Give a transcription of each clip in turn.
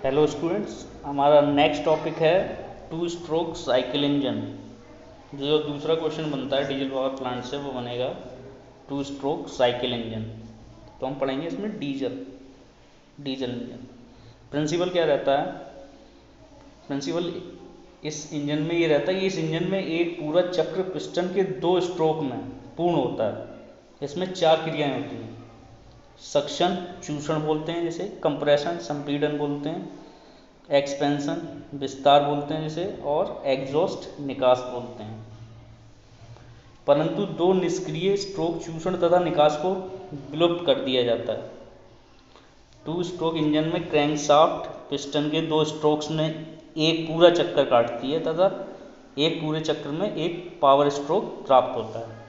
Hello students, हमारा next topic है two stroke cycle engine. जो दूसरा क्वेश्चन बनता है डीजल पावर प्लांट से वो बनेगा टू स्ट्रोक साइकिल इंजन। तो हम पढ़ेंगे इसमें डीजल इंजन। प्रिंसिपल क्या रहता है? प्रिंसिपल इस इंजन में ये रहता है कि इस इंजन में एक पूरा चक्र पिस्टन के 2 स्ट्रोक में पूर्ण होता है। इसमें 4 क्रियाएं होती हैं। सक्शन चूषण बोलते हैं जिसे, कंप्रेशन संपीड़न बोलते हैं, एक्सपेंशन विस्तार बोलते हैं जिसे, और एग्जॉस्ट निकास बोलते हैं। परंतु 2 निष्क्रिय स्ट्रोक चूषण तथा निकास को विलुप्त कर दिया जाता है। टू स्ट्रोक इंजन में क्रैंकशाफ्ट पिस्टन के 2 स्ट्रोक्स में एक पूरा चक्कर काटती है तथा एक पूरे चक्र में एक पावर स्ट्रोक प्राप्त होता है।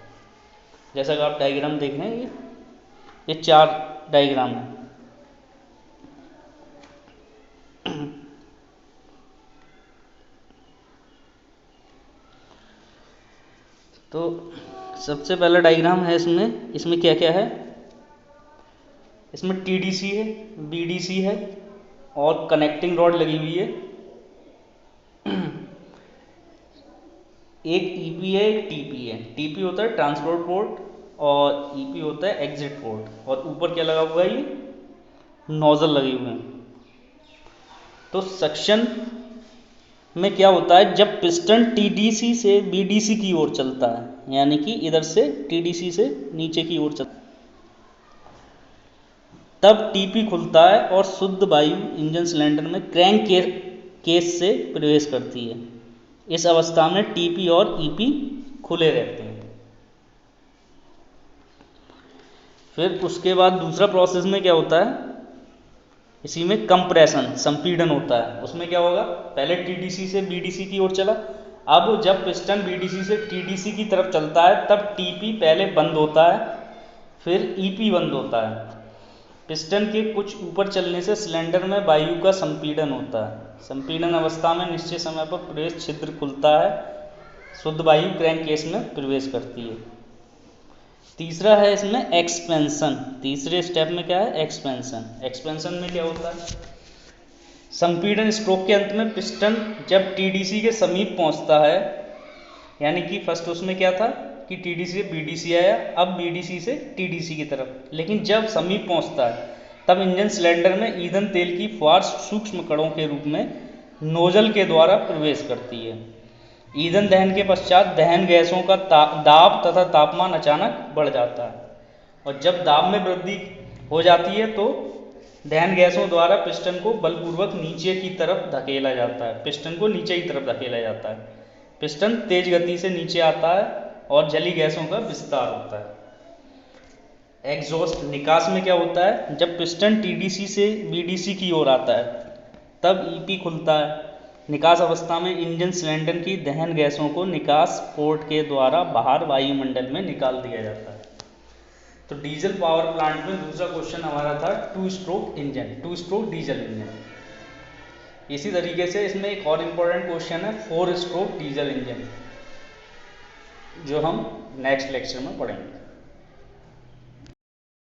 जैसा कि आप डायग्राम देख रहे हैं, ये 4 डायग्राम है। तो सबसे पहला डायग्राम है इसमें क्या क्या है? इसमें टीडीसी है, बीडीसी है और कनेक्टिंग रॉड लगी हुई है। एक ईपी है, एक टीपी है। टीपी होता है ट्रांसपोर्ट पोर्ट और ईपी होता है एग्जिट पोर्ट। और ऊपर क्या लगा हुआ है? ये नोजल लगे हुए हैं। तो सक्शन में क्या होता है, जब पिस्टन टीडीसी से बीडीसी की ओर चलता है, यानी कि इधर से टीडीसी से नीचे की ओर चलता है, तब टीपी खुलता है और शुद्ध वायु इंजन सिलेंडर में क्रैंक केस से प्रवेश करती है। इस अवस्था में टीपी और ईपी खुले रहते हैं। फिर उसके बाद दूसरा प्रोसेस में क्या होता है, इसी में कंप्रेशन संपीड़न होता है। उसमें क्या होगा, पहले टीडीसी से बीडीसी की ओर चला। अब जब पिस्टन बीडीसी से टीडीसी की तरफ चलता है तब टीपी पहले बंद होता है, फिर ईपी बंद होता है। पिस्टन के कुछ ऊपर चलने से सिलेंडर में वायु का संपीड़न होता है। संपीड़न अवस्था में निश्चित समय पर प्रवेश छिद्र खुलता है, शुद्ध वायु क्रैंक केस में प्रवेश करती है। तीसरा है इसमें एक्सपेंशन। तीसरे स्टेप में क्या है? एक्सपेंशन। एक्सपेंशन में क्या होता है, संपीड़न स्ट्रोक के अंत में पिस्टन जब टीडीसी के समीप पहुंचता है, यानी कि फर्स्ट उसमें क्या था कि टीडीसी से बीडीसी आया, अब बीडीसी से टीडीसी की तरफ, लेकिन जब समीप पहुंचता है तब इंजन सिलेंडर में ईंधन तेल की फुहार सूक्ष्म कणों के रूप में नोजल के द्वारा प्रवेश करती है। ईंधन दहन के पश्चात दहन गैसों का दाब तथा तापमान अचानक बढ़ जाता है, और जब दाब में वृद्धि हो जाती है तो दहन गैसों द्वारा पिस्टन को बलपूर्वक नीचे की तरफ धकेला जाता है। पिस्टन को नीचे की तरफ धकेला जाता है। पिस्टन तेज गति से नीचे आता है और जली गैसों का विस्तार होता है। एग्जॉस्ट निकास में क्या होता है, जब पिस्टन टीडीसी से बीडीसी की ओर आता है तब ईपी खुलता है। निकास अवस्था में इंजन सिलेंडर की दहन गैसों को निकास पोर्ट के द्वारा बाहर वायुमंडल में निकाल दिया जाता है। तो डीजल पावर प्लांट में दूसरा क्वेश्चन हमारा था two stroke engine, two stroke diesel engine. इसी तरीके से इसमें एक और इम्पोर्टेंट क्वेश्चन है 4 स्ट्रोक डीजल इंजन, जो हम नेक्स्ट लेक्चर में पढ़ेंगे।